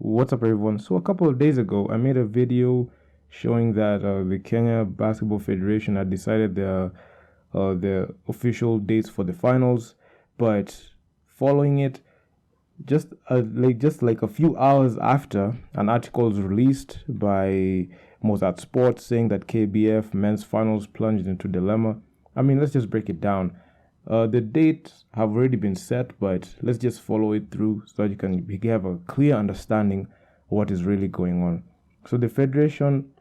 What's up, everyone? So, a couple of days ago, I made a video showing that the Kenya Basketball Federation had decided their official dates for the finals, but following it, just like a few hours after, an article was released by Mozart Sports saying that KBF men's finals plunged into dilemma. I mean, let's just break it down. The dates have already been set, but let's just follow it through so that you have a clear understanding of what is really going on. So the federation,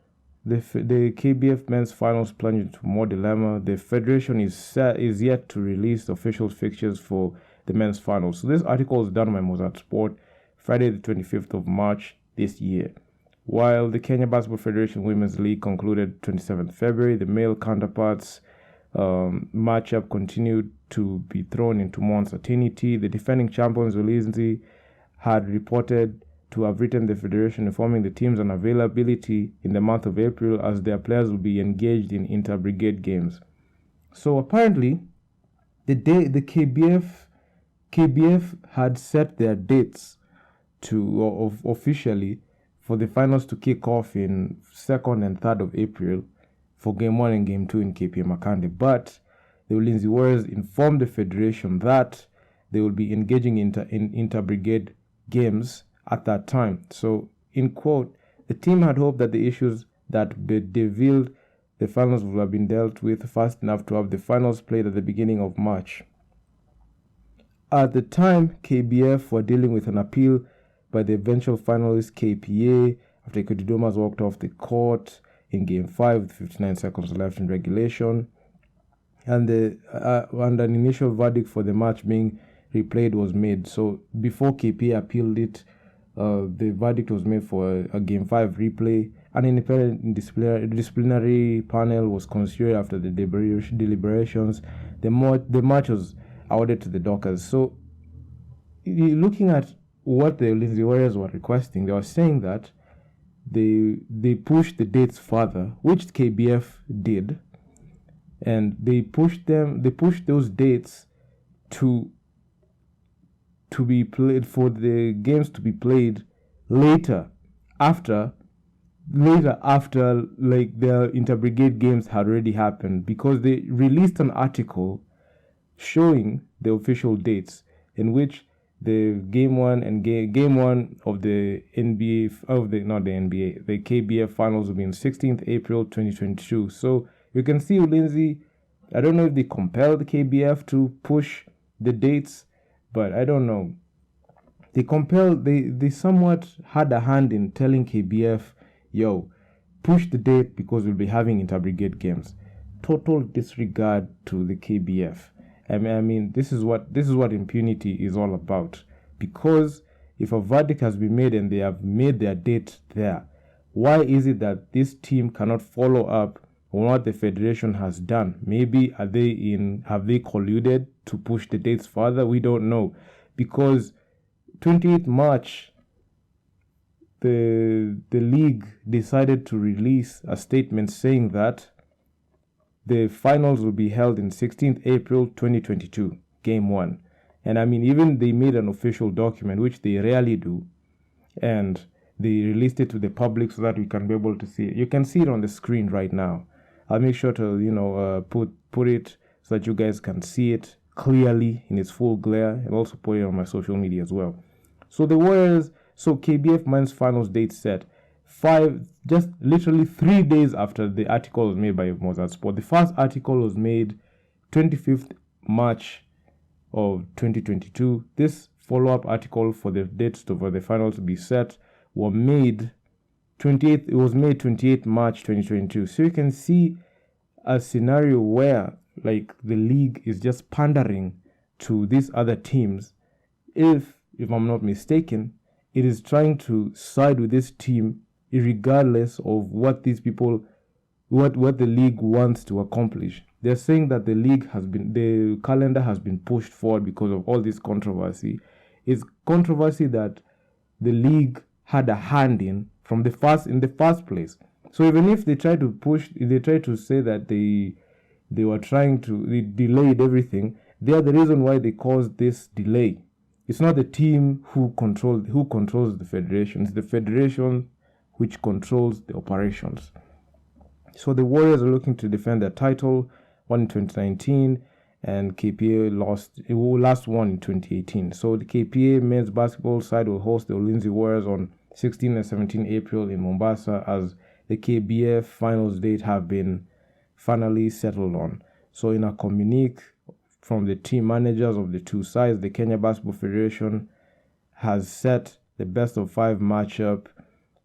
the KBF men's finals plunged into more dilemma. The federation is yet to release the official fixtures for the men's finals. So this article is done by Mozart Sport, Friday the 25th of March this year. While the Kenya Basketball Federation Women's League concluded 27th February, the male counterparts matchup continued to be thrown into more uncertainty. The defending champions Ulinzi had reported to have written the federation informing the teams on availability in the month of April as their players will be engaged in inter-brigade games. So apparently, the KBF had set their dates to officially for the finals to kick off in 2nd and 3rd of April for Game 1 and Game 2 in KPA Makande. But the Ulinzi Warriors informed the federation that they will be engaging in inter-brigade games at that time. So, in quote, the team had hoped that the issues that revealed the finals would have been dealt with fast enough to have the finals played at the beginning of March. At the time, KBF were dealing with an appeal by the eventual finalist KPA after Ikotidomas walked off the court in Game 5 with 59 seconds left in regulation. And an initial verdict for the match being replayed was made. So before KPA appealed it, the verdict was made for a Game 5 replay. An independent disciplinary panel was constituted after the deliberations. The match was awarded to the Dockers. So looking at what the Ulinzi Warriors were requesting, they were saying that they pushed the dates further, which KBF did, and they pushed those dates to be played for the games to be played later after like the inter-brigade games had already happened, because they released an article showing the official dates in which the game one of the the KBF finals will be on 16th April 2022. So you can see Ulinzi, I don't know if they compelled the KBF to push the dates, but I don't know. They somewhat had a hand in telling KBF, yo, push the date because we'll be having inter-brigade games. Total disregard to the KBF. I mean, this is what impunity is all about. Because if a verdict has been made and they have made their date there, why is it that this team cannot follow up on what the federation has done? Maybe have they colluded to push the dates further? We don't know. Because 28th March, the league decided to release a statement saying that the finals will be held in 16th April 2022, Game 1. And I mean, even they made an official document, which they rarely do, and they released it to the public so that we can be able to see it. You can see it on the screen right now. I'll make sure to, put it so that you guys can see it clearly in its full glare, and also put it on my social media as well. So KBF men's finals date set. Just literally 3 days after the article was made by Mozart Sport. The first article was made 25th March of 2022. This follow-up article for the dates for the finals to be set was made 28th March 2022. So you can see a scenario where like the league is just pandering to these other teams. If I'm not mistaken, it is trying to side with this team regardless of what these people, what the league wants to accomplish. They're saying that the calendar has been pushed forward because of all this controversy. It's controversy that the league had a hand in in the first place. So even if they try to say that they delayed everything, they are the reason why they caused this delay. it's not the team who controls the federation. It's the federation which controls the operations. So the Warriors are looking to defend their title, won in 2019, and KPA last won in 2018. So the KPA men's basketball side will host the Ulinzi Warriors on 16 and 17 April in Mombasa, as the KBF finals date have been finally settled on. So in a communique from the team managers of the two sides, the Kenya Basketball Federation has set the best of 5 matchup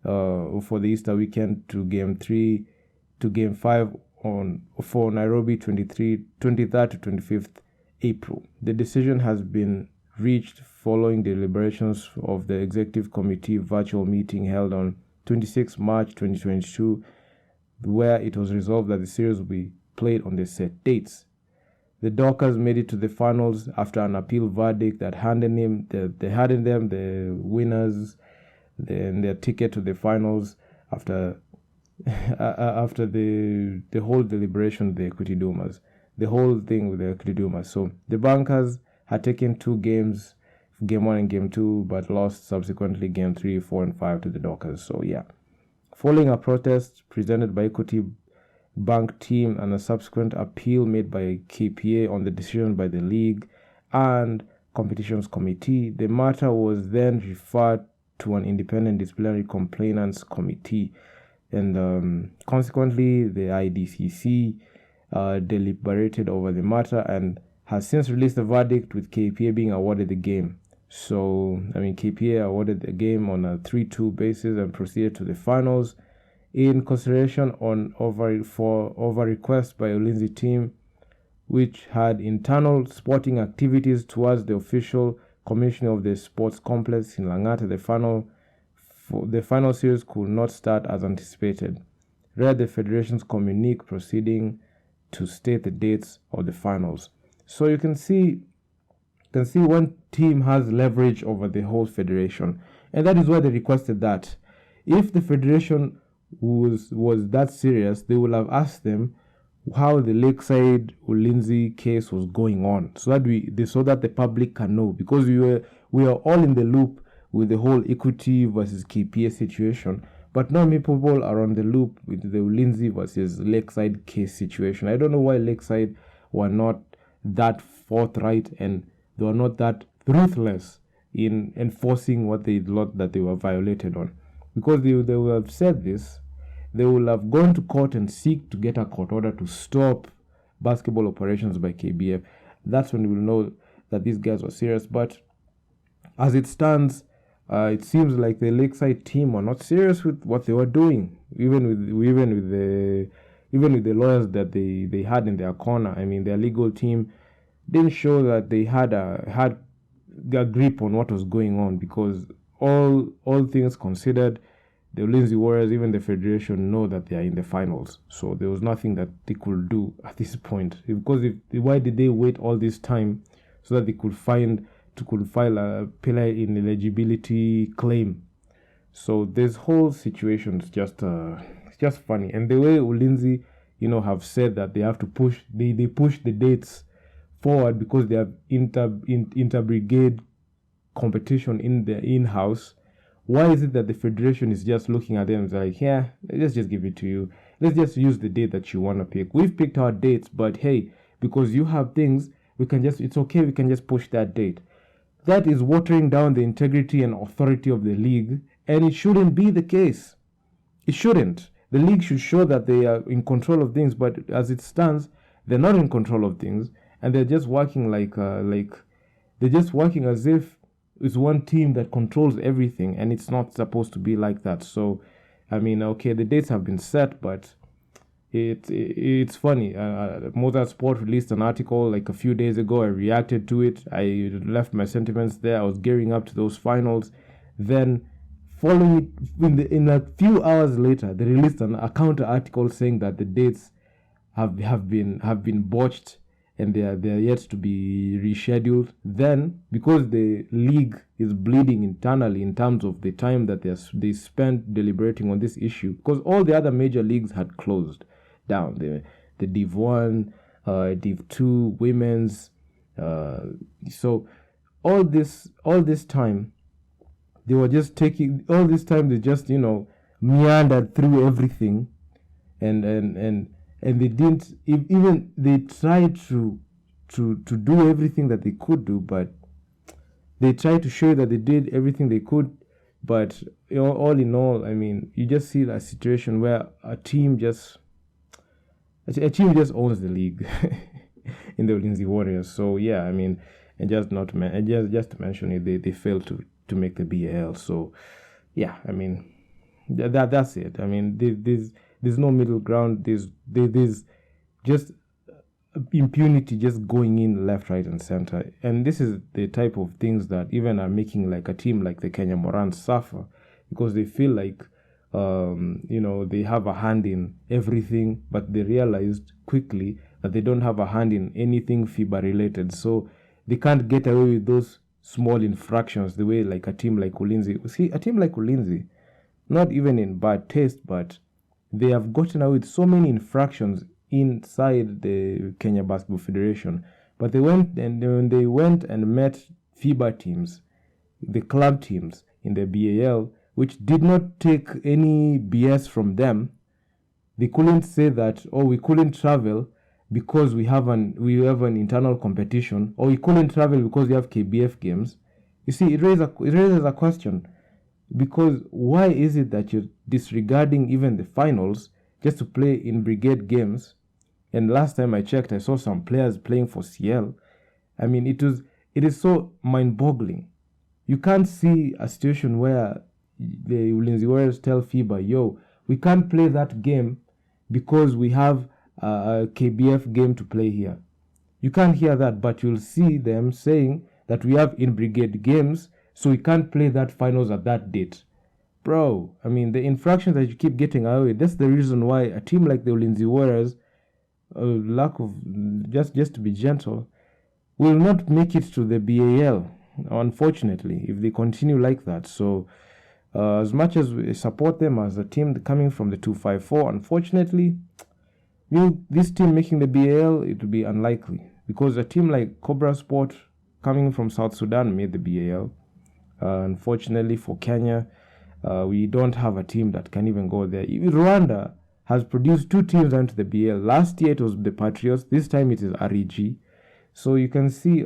for the Easter weekend to Game 5 for Nairobi 23rd to 25th April. The decision has been reached following deliberations of the Executive Committee virtual meeting held on 26 March 2022, where it was resolved that the series will be played on the set dates. The Dockers made it to the finals after an appeal verdict that handed them the winners and their ticket to the finals after the whole deliberation with the Equity Doomers, the whole thing with the Equity Doomers. So the Bankers had taken 2 games, Game 1 and Game 2, but lost subsequently Game 3, 4, and 5 to the Dockers. So yeah, following a protest presented by Equity Bank team and a subsequent appeal made by KPA on the decision by the league and competitions committee, the matter was then referred to an independent disciplinary complainants committee, and consequently the IDCC deliberated over the matter and has since released a verdict with KPA being awarded the game. So KPA awarded the game on a 3-2 basis and proceeded to the finals in consideration over request by Ulinzi team, which had internal sporting activities towards the official commissioning of the sports complex in Langata. The final series could not start as anticipated. Read the federation's communique proceeding to state the dates of the finals. So you can see one team has leverage over the whole federation, and that is why they requested that. If the federation was that serious, they would have asked them how the Lakeside Ulinzi case was going on, so that the public can know, because we are all in the loop with the whole Equity versus KPA situation, but not many people are on the loop with the Ulinzi versus Lakeside case situation. I don't know why Lakeside were not that forthright and they were not that ruthless in enforcing what they thought that they were violated on. Because they would have said this, they will have gone to court and seek to get a court order to stop basketball operations by KBF. That's when we will know that these guys were serious. But as it stands, it seems like the Lakeside team were not serious with what they were doing, even with the lawyers that they had in their corner. Their legal team didn't show that they had a grip on what was going on, because all things considered, the Ulinzi Warriors, even the federation, know that they are in the finals. So there was nothing that they could do at this point. Why did they wait all this time so that they could file a pillar ineligibility claim? So this whole situation is just funny. And the way Ulinzi, have said that they have to push the dates forward because they have inter-brigade competition in the in-house. Why is it that the federation is just looking at them and like, yeah, let's just give it to you. Let's just use the date that you want to pick. We've picked our dates, but hey, because you have things, it's okay, we can just push that date. That is watering down the integrity and authority of the league, and it shouldn't be the case. It shouldn't. The league should show that they are in control of things, but as it stands, they're not in control of things, and they're just working they're just working as if it's one team that controls everything, and it's not supposed to be like that. So, okay, the dates have been set, but it's funny. Mozart Sport released an article like a few days ago. I reacted to it. I left my sentiments there. I was gearing up to those finals. Then, following it, in a few hours later, they released a counter article saying that the dates have been botched and they are yet to be rescheduled. Then, because the league is bleeding internally in terms of the time that they spent deliberating on this issue, because all the other major leagues had closed down, the Div 1, Div 2, women's, so all this time they were just taking all this time they just meandered through everything, and they didn't even they tried to do everything that they could do, but they tried to show that they did everything they could, but all in all, I mean, you just see that situation where a team just owns the league in the Ulinzi Warriors. So yeah, I mean, and just to mention it, they failed to make the BAL. So yeah, I mean, that's it. I mean, there's no middle ground. There's just impunity just going in left, right, and center. And this is the type of things that even are making like a team like the Kenya Morans suffer, because they feel like they have a hand in everything, but they realized quickly that they don't have a hand in anything FIBA related. So they can't get away with those small infractions the way like a team like Ulinzi. See, a team like Ulinzi, not even in bad taste, but they have gotten away with so many infractions inside the Kenya Basketball Federation. But when they went and met FIBA teams, the club teams in the BAL, which did not take any BS from them, they couldn't say that, we couldn't travel because we have an internal competition, or we couldn't travel because we have KBF games. You see, it raises a question, because why is it that you're disregarding even the finals just to play in brigade games? And last time I checked, I saw some players playing for CL. I mean, it is so mind-boggling. You can't see a situation where the Ulinzi Warriors tell FIBA, yo, we can't play that game because we have a KBF game to play here. You can't hear that, but you'll see them saying that we have in-brigade games, so we can't play that finals at that date. Bro, I mean, the infractions that you keep getting away, that's the reason why a team like the Ulinzi Warriors, lack of, just to be gentle, will not make it to the BAL, unfortunately, if they continue like that. So, as much as we support them as a team coming from the 254, unfortunately, this team making the BAL, it will be unlikely, because a team like Cobra Sport coming from South Sudan made the BAL. Unfortunately for Kenya, we don't have a team that can even go there. Rwanda has produced 2 teams into the BAL. Last year it was the Patriots. This time it is REG. So you can see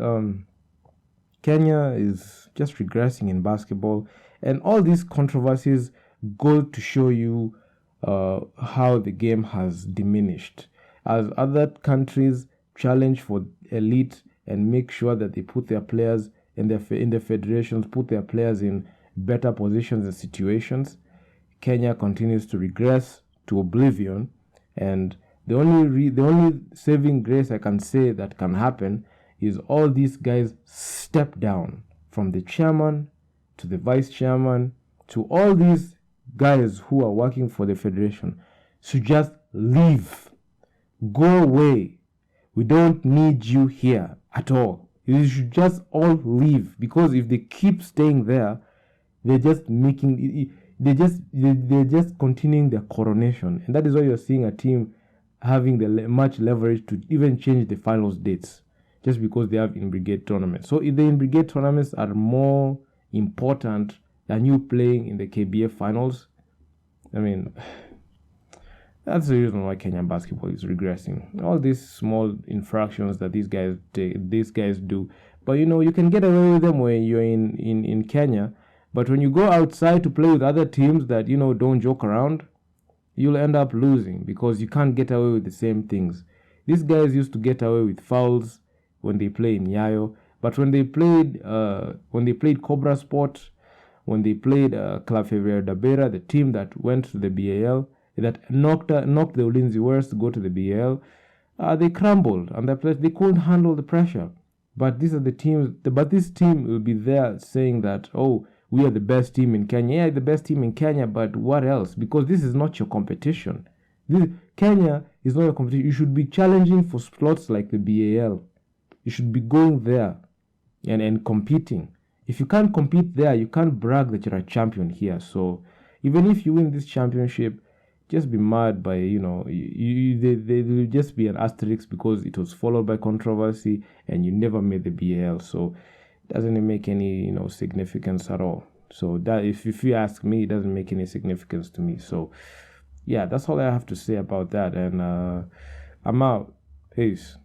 Kenya is just regressing in basketball. And all these controversies go to show you how the game has diminished. As other countries challenge for elite and make sure that they put their players in the federations, put their players in better positions and situations, Kenya continues to regress to oblivion. And the only saving grace I can say that can happen is all these guys step down, from the chairman to the vice chairman to all these guys who are working for the federation, should just leave, go away. We don't need you here at all. You should just all leave, because if they keep staying there, they're just continuing their coronation. And that is why you're seeing a team having the much leverage to even change the finals dates, just because they have in-brigade tournaments. So if the in-brigade tournaments are more important than you playing in the KBF finals, I mean, that's the reason why Kenyan basketball is regressing. All these small infractions that these guys do. But you can get away with them when you're in Kenya. But when you go outside to play with other teams that, don't joke around, you'll end up losing, because you can't get away with the same things. These guys used to get away with fouls when they play in Yayo. But when they played Cobra Sport, when they played Club Fevrier Dabera, the team that went to the BAL, that knocked the Ulinzi Warriors to go to the BAL, they crumbled, and they couldn't handle the pressure. But these are the teams. But this team will be there saying that, we are the best team in Kenya. Yeah, the best team in Kenya, but what else? Because this is not your competition. Kenya is not your competition. You should be challenging for slots like the BAL. You should be going there and competing. If you can't compete there, you can't brag that you're a champion here. So even if you win this championship, just be mad by, there will just be an asterisk because it was followed by controversy and you never made the BAL. So doesn't it make any significance at all. So that if you ask me, it doesn't make any significance to me. So yeah, that's all I have to say about that. And I'm out. Peace.